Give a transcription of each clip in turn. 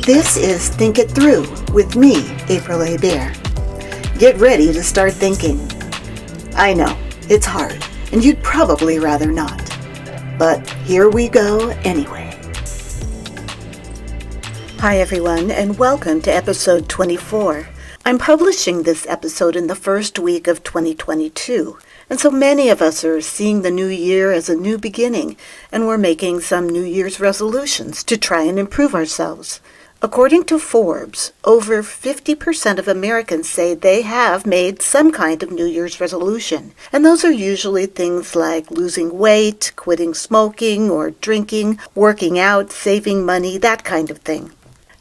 This is Think It Through with me, April A. Bear. Get ready to start thinking. I know, it's hard, and you'd probably rather not. But here we go anyway. Hi everyone, and welcome to episode 24. I'm publishing this episode in the first week of 2022, and so many of us are seeing the new year as a new beginning, and we're making some New Year's resolutions to try and improve ourselves. According to Forbes, over 50% of Americans say they have made some kind of New Year's resolution, and those are usually things like losing weight, quitting smoking or drinking, working out, saving money, that kind of thing.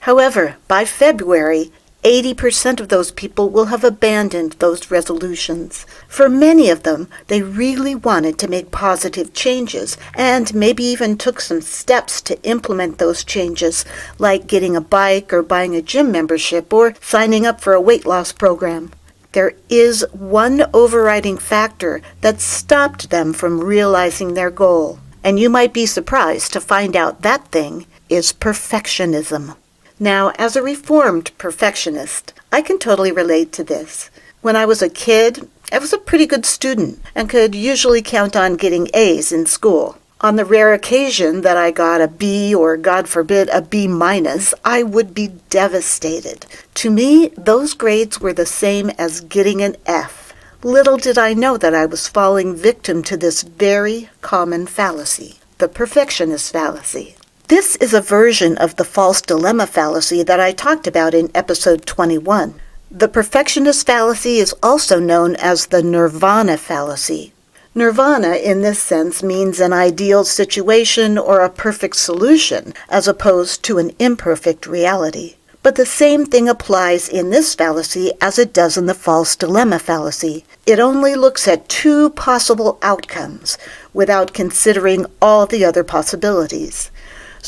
However, by February, 80% of those people will have abandoned those resolutions. For many of them, they really wanted to make positive changes and maybe even took some steps to implement those changes, like getting a bike or buying a gym membership or signing up for a weight loss program. There is one overriding factor that stopped them from realizing their goal, and you might be surprised to find out that thing is perfectionism. Now, as a reformed perfectionist, I can totally relate to this. When I was a kid, I was a pretty good student and could usually count on getting A's in school. On the rare occasion that I got a B or, God forbid, a B minus, I would be devastated. To me, those grades were the same as getting an F. Little did I know that I was falling victim to this very common fallacy, the perfectionist fallacy. This is a version of the false dilemma fallacy that I talked about in episode 21. The perfectionist fallacy is also known as the nirvana fallacy. Nirvana, in this sense, means an ideal situation or a perfect solution, as opposed to an imperfect reality. But the same thing applies in this fallacy as it does in the false dilemma fallacy. It only looks at two possible outcomes without considering all the other possibilities.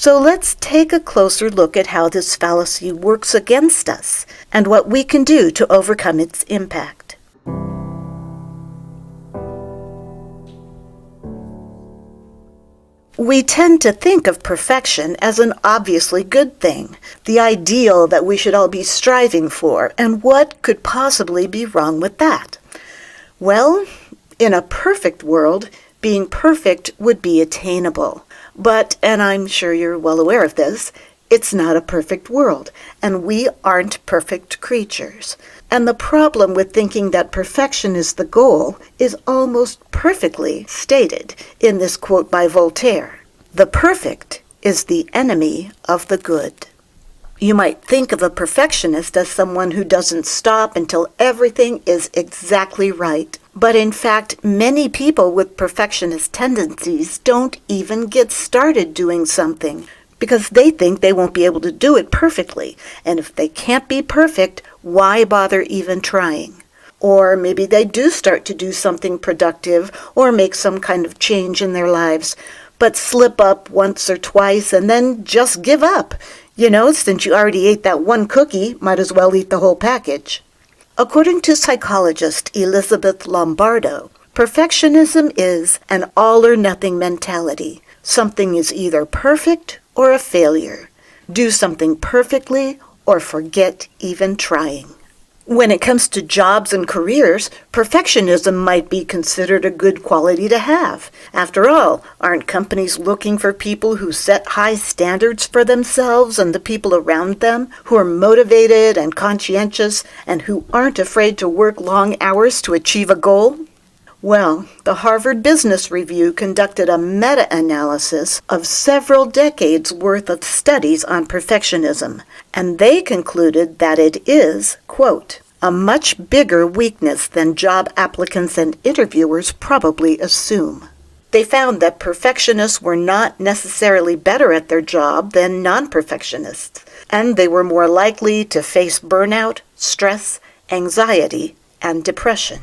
So let's take a closer look at how this fallacy works against us and what we can do to overcome its impact. We tend to think of perfection as an obviously good thing, the ideal that we should all be striving for, and what could possibly be wrong with that? Well, in a perfect world, being perfect would be attainable. But, and I'm sure you're well aware of this, it's not a perfect world, and we aren't perfect creatures. And the problem with thinking that perfection is the goal is almost perfectly stated in this quote by Voltaire. The perfect is the enemy of the good. You might think of a perfectionist as someone who doesn't stop until everything is exactly right. But in fact, many people with perfectionist tendencies don't even get started doing something because they think they won't be able to do it perfectly. And if they can't be perfect, why bother even trying? Or maybe they do start to do something productive or make some kind of change in their lives, but slip up once or twice and then just give up. You know, since you already ate that one cookie, might as well eat the whole package. According to psychologist Elizabeth Lombardo, perfectionism is an all-or-nothing mentality. Something is either perfect or a failure. Do something perfectly or forget even trying. When it comes to jobs and careers, perfectionism might be considered a good quality to have. After all, aren't companies looking for people who set high standards for themselves and the people around them, who are motivated and conscientious, and who aren't afraid to work long hours to achieve a goal? Well, the Harvard Business Review conducted a meta-analysis of several decades' worth of studies on perfectionism, and they concluded that it is, quote, a much bigger weakness than job applicants and interviewers probably assume. They found that perfectionists were not necessarily better at their job than non-perfectionists, and they were more likely to face burnout, stress, anxiety, and depression.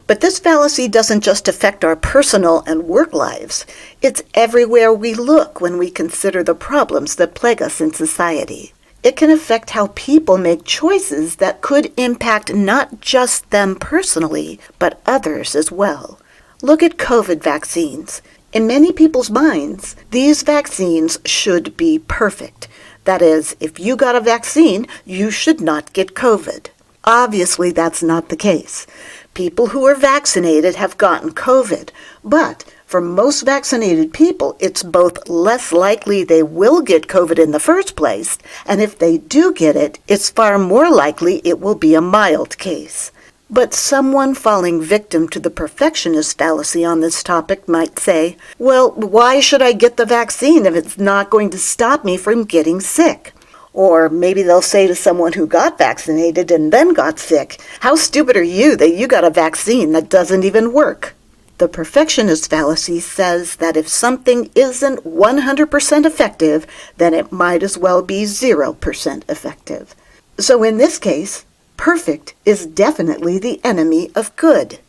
But this fallacy doesn't just affect our personal and work lives. It's everywhere we look when we consider the problems that plague us in society. It can affect how people make choices that could impact not just them personally, but others as well. Look at COVID vaccines. In many people's minds, these vaccines should be perfect. That is, if you got a vaccine, you should not get COVID. Obviously, that's not the case. People who are vaccinated have gotten COVID, but for most vaccinated people, it's both less likely they will get COVID in the first place, and if they do get it, it's far more likely it will be a mild case. But someone falling victim to the perfectionist fallacy on this topic might say, well, why should I get the vaccine if it's not going to stop me from getting sick? Or maybe they'll say to someone who got vaccinated and then got sick, how stupid are you that you got a vaccine that doesn't even work? The perfectionist fallacy says that if something isn't 100% effective, then it might as well be 0% effective. So in this case, perfect is definitely the enemy of good.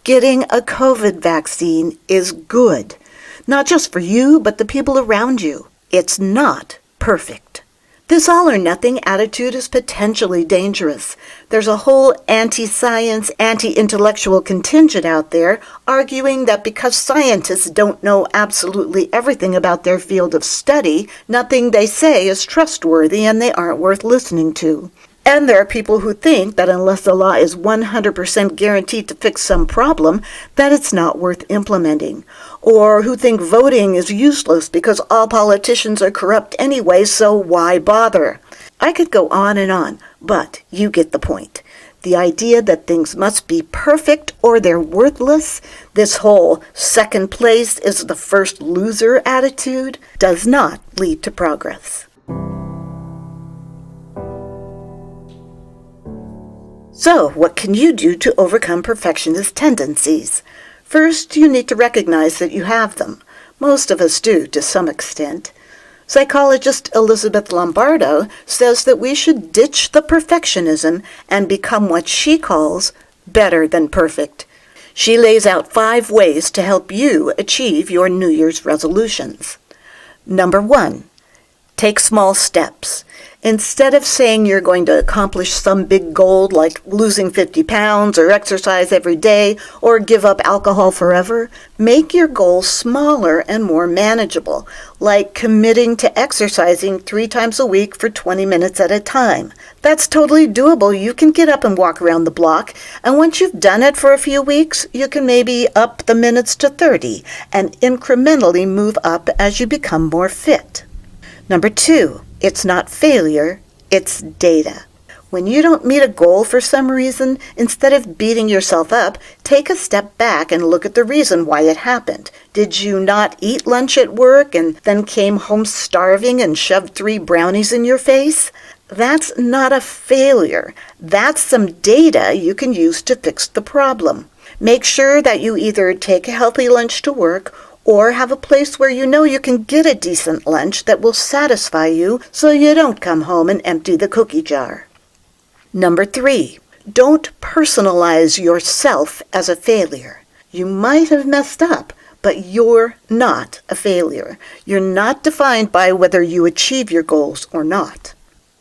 Getting a COVID vaccine is good, not just for you, but the people around you. It's not perfect. This all-or-nothing attitude is potentially dangerous. There's a whole anti-science, anti-intellectual contingent out there arguing that because scientists don't know absolutely everything about their field of study, nothing they say is trustworthy and they aren't worth listening to. And there are people who think that unless the law is 100% guaranteed to fix some problem, that it's not worth implementing. Or who think voting is useless because all politicians are corrupt anyway, so why bother? I could go on, but you get the point. The idea that things must be perfect or they're worthless, this whole second place is the first loser attitude, does not lead to progress. So, what can you do to overcome perfectionist tendencies? First, you need to recognize that you have them. Most of us do, to some extent. Psychologist Elizabeth Lombardo says that we should ditch the perfectionism and become what she calls better than perfect. She lays out 5 ways to help you achieve your New Year's resolutions. Number 1, take small steps. Instead of saying you're going to accomplish some big goal like losing 50 pounds or exercise every day or give up alcohol forever, make your goals smaller and more manageable, like committing to exercising 3 times a week for 20 minutes at a time. That's totally doable. You can get up and walk around the block, and once you've done it for a few weeks, you can maybe up the minutes to 30 and incrementally move up as you become more fit. Number 2, it's not failure, it's data. When you don't meet a goal for some reason, instead of beating yourself up, take a step back and look at the reason why it happened. Did you not eat lunch at work and then came home starving and shoved 3 brownies in your face? That's not a failure. That's some data you can use to fix the problem. Make sure that you either take a healthy lunch to work or have a place where you know you can get a decent lunch that will satisfy you so you don't come home and empty the cookie jar. Number 3, don't personalize yourself as a failure. You might have messed up, but you're not a failure. You're not defined by whether you achieve your goals or not.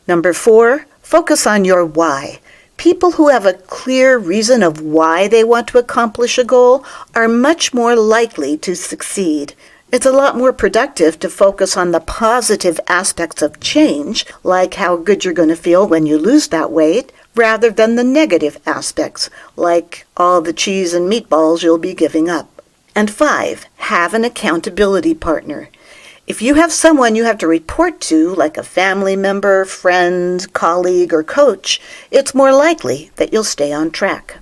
Number 4, focus on your why. People who have a clear reason of why they want to accomplish a goal are much more likely to succeed. It's a lot more productive to focus on the positive aspects of change, like how good you're going to feel when you lose that weight, rather than the negative aspects, like all the cheese and meatballs you'll be giving up. And 5, have an accountability partner. If you have someone you have to report to, like a family member, friend, colleague, or coach, it's more likely that you'll stay on track.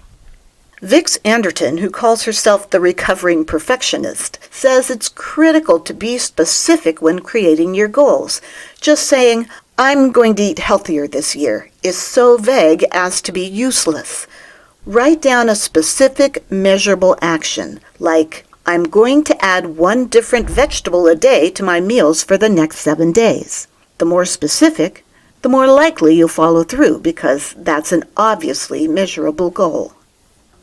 Vix Anderton, who calls herself the recovering perfectionist, says it's critical to be specific when creating your goals. Just saying, I'm going to eat healthier this year, is so vague as to be useless. Write down a specific, measurable action, like, I'm going to add 1 different vegetable a day to my meals for the next 7 days. The more specific, the more likely you'll follow through because that's an obviously measurable goal.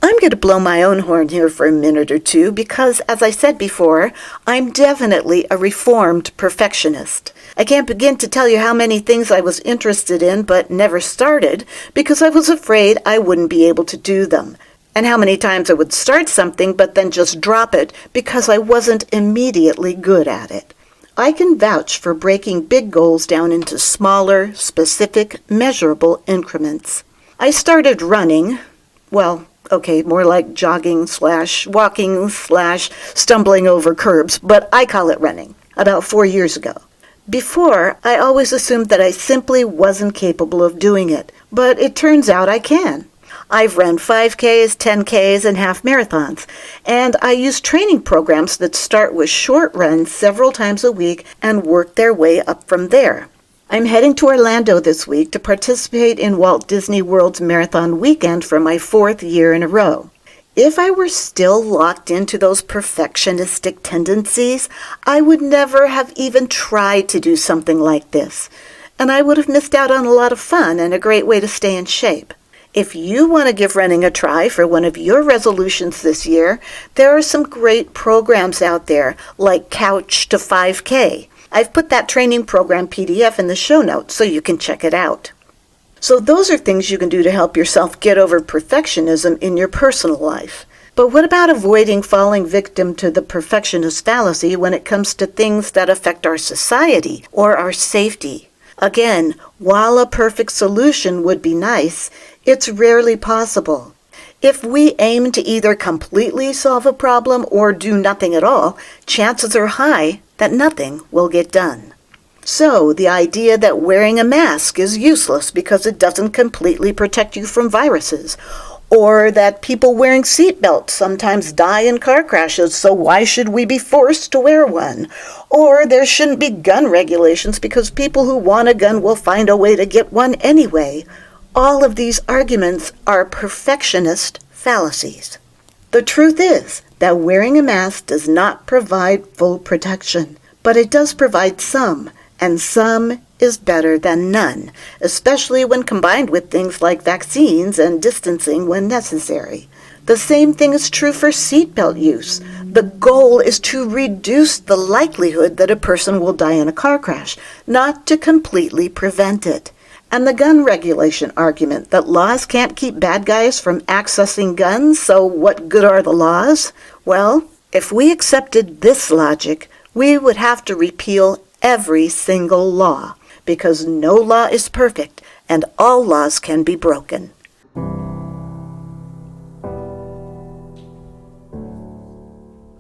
I'm going to blow my own horn here for a minute or two because, as I said before, I'm definitely a reformed perfectionist. I can't begin to tell you how many things I was interested in but never started because I was afraid I wouldn't be able to do them. And how many times I would start something but then just drop it because I wasn't immediately good at it. I can vouch for breaking big goals down into smaller, specific, measurable increments. I started running, more like jogging/walking/stumbling over curbs, but I call it running, about 4 years ago. Before, I always assumed that I simply wasn't capable of doing it, but it turns out I can. I've run 5Ks, 10Ks, and half marathons, and I use training programs that start with short runs several times a week and work their way up from there. I'm heading to Orlando this week to participate in Walt Disney World's Marathon Weekend for my 4th year in a row. If I were still locked into those perfectionistic tendencies, I would never have even tried to do something like this, and I would have missed out on a lot of fun and a great way to stay in shape. If you want to give running a try for one of your resolutions this year, there are some great programs out there, like Couch to 5K. I've put that training program PDF in the show notes so you can check it out. So those are things you can do to help yourself get over perfectionism in your personal life. But what about avoiding falling victim to the perfectionist fallacy when it comes to things that affect our society or our safety? Again, while a perfect solution would be nice, it's rarely possible. If we aim to either completely solve a problem or do nothing at all, chances are high that nothing will get done. So, the idea that wearing a mask is useless because it doesn't completely protect you from viruses, or that people wearing seatbelts sometimes die in car crashes, so why should we be forced to wear one? Or there shouldn't be gun regulations because people who want a gun will find a way to get one anyway. All of these arguments are perfectionist fallacies. The truth is that wearing a mask does not provide full protection, but it does provide some, and some is better than none, especially when combined with things like vaccines and distancing when necessary. The same thing is true for seatbelt use. The goal is to reduce the likelihood that a person will die in a car crash, not to completely prevent it. And the gun regulation argument that laws can't keep bad guys from accessing guns, so what good are the laws? Well, if we accepted this logic, we would have to repeal every single law, because no law is perfect and all laws can be broken.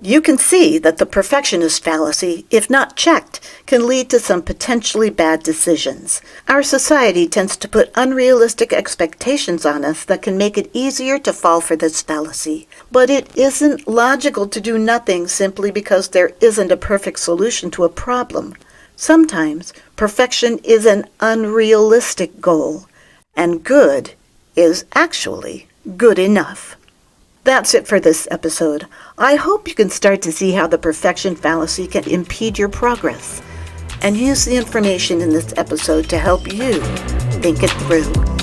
You can see that the perfectionist fallacy, if not checked, can lead to some potentially bad decisions. Our society tends to put unrealistic expectations on us that can make it easier to fall for this fallacy. But it isn't logical to do nothing simply because there isn't a perfect solution to a problem. Sometimes perfection is an unrealistic goal, and good is actually good enough. That's it for this episode. I hope you can start to see how the perfection fallacy can impede your progress, and use the information in this episode to help you think it through.